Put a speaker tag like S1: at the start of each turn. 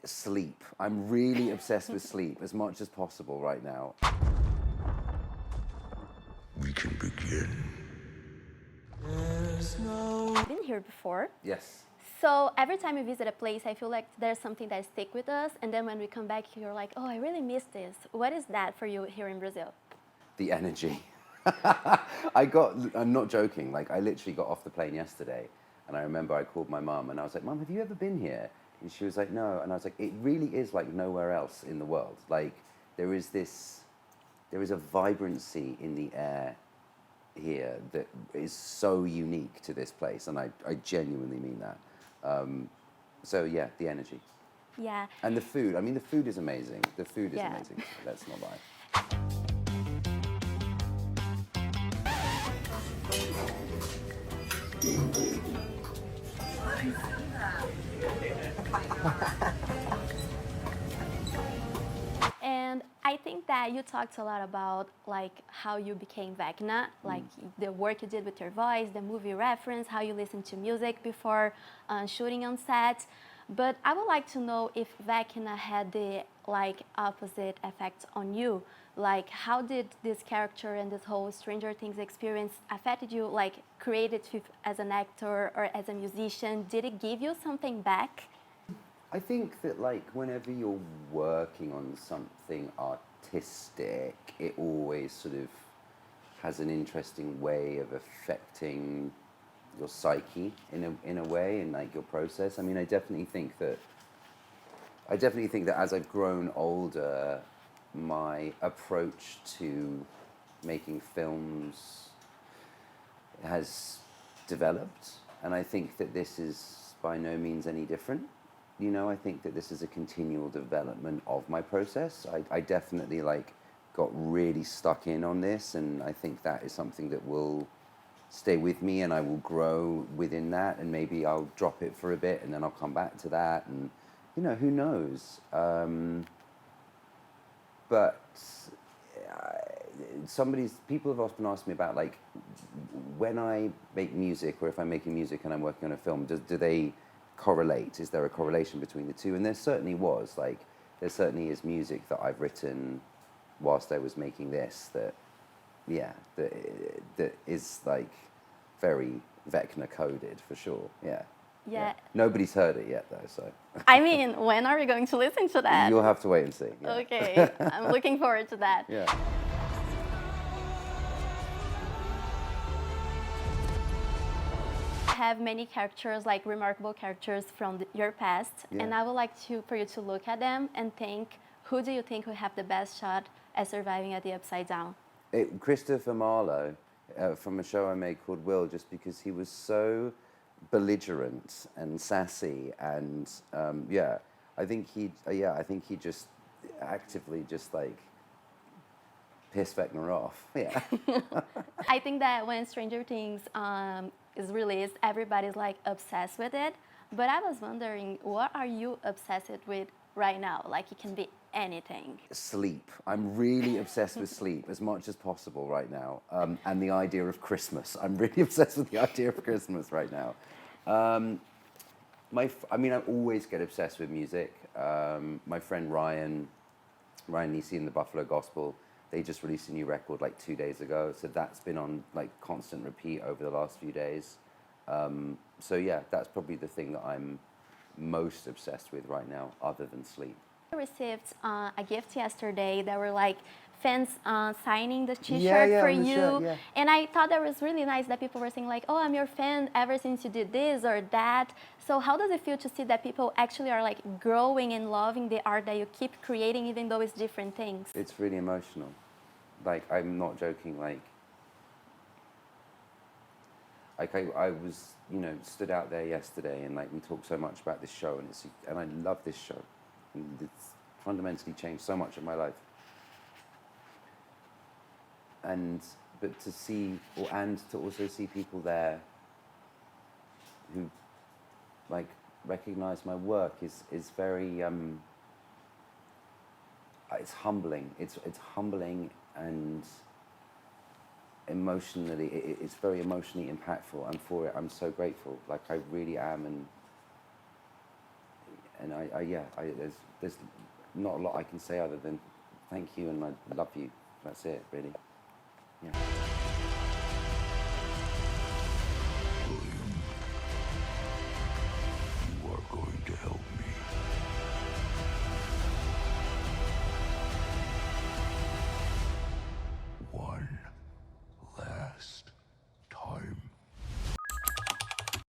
S1: Sleep. I'm really obsessed with sleep as much as possible right now.
S2: We can begin.
S3: I've been here before.
S1: Yes.
S3: So every time we visit a place, I feel like there's something that sticks with us. And then when we come back, you're like, oh, I really miss this. What is that for you here in Brazil?
S1: The energy. I'm not joking, like I literally got off the plane yesterday and I remember I called my mum and I was like, Mum, have you ever been here? And she was like, no. And I was like, it really is like nowhere else in the world. Like there is a vibrancy in the air here that is so unique to this place. And I genuinely mean that. So yeah, the energy.
S3: Yeah.
S1: And the food. I mean, the food is amazing. The food is
S3: Yeah.
S1: amazing. Let's not lie.
S3: And I think that you talked a lot about like how you became Vecna, like the work you did with your voice, the movie reference, how you listen to music before shooting on set. But I would like to know if Vecna had the like opposite effect on you. Like how did this character and this whole Stranger Things experience affected you, like created as an actor or as a musician? Did it give you something back?
S1: I think that like whenever you're working on something artistic, it always sort of has an interesting way of affecting your psyche in a way and like your process. I mean, I definitely think that as I've grown older, my approach to making films has developed, and I think that this is by no means any different. You know, I think that this is a continual development of my process. I definitely like got really stuck in on this, and I think that is something that will stay with me, and I will grow within that, and maybe I'll drop it for a bit, and then I'll come back to that, and you know, who knows? But people have often asked me about like when I make music, or if I'm making music and I'm working on a film, do they correlate? Is there a correlation between the two? And there certainly was. Like, there certainly is music that I've written whilst I was making this that is like very Vecna coded for sure. Yeah. Nobody's heard it yet though, so.
S3: I mean, when are we going to listen to that?
S1: You'll have to wait and see. Yeah.
S3: Okay, I'm looking forward to that.
S1: Yeah.
S3: Have many characters, like remarkable characters from your past, and I would like for you to look at them and think, who do you think will have the best shot at surviving at the Upside Down?
S1: Christopher Marlowe from a show I made called Will, just because he was so belligerent and sassy, and I think he just actively just like pissed Vecna off. Yeah.
S3: I think that when Stranger Things is released, everybody's like obsessed with it. But I was wondering, what are you obsessed with right now? Like, it can be anything.
S1: Sleep. I'm really obsessed with sleep as much as possible right now, and the idea of Christmas. I'm really obsessed with the idea of Christmas right now. I always get obsessed with music. My friend Ryan Neesey and the Buffalo Gospel, they just released a new record like 2 days ago, so that's been on like constant repeat over the last few days. So yeah, that's probably the thing that I'm most obsessed with right now, other than sleep.
S3: I received a gift yesterday. There were like fans signing the T-shirt for you, and I thought that was really nice that people were saying like, "Oh, I'm your fan ever since you did this or that." So how does it feel to see that people actually are like growing and loving the art that you keep creating, even though it's different things?
S1: It's really emotional. Like, I'm not joking. Like I was, stood out there yesterday, and like we talked so much about this show, and I love this show, and it's fundamentally changed so much of my life. But to see, and to also see people there who like recognize my work is very it's humbling. It's humbling, and emotionally, it's very emotionally impactful. And for it, I'm so grateful. Like, I really am, and there's not a lot I can say other than thank you and I love you. That's it, really. Yeah.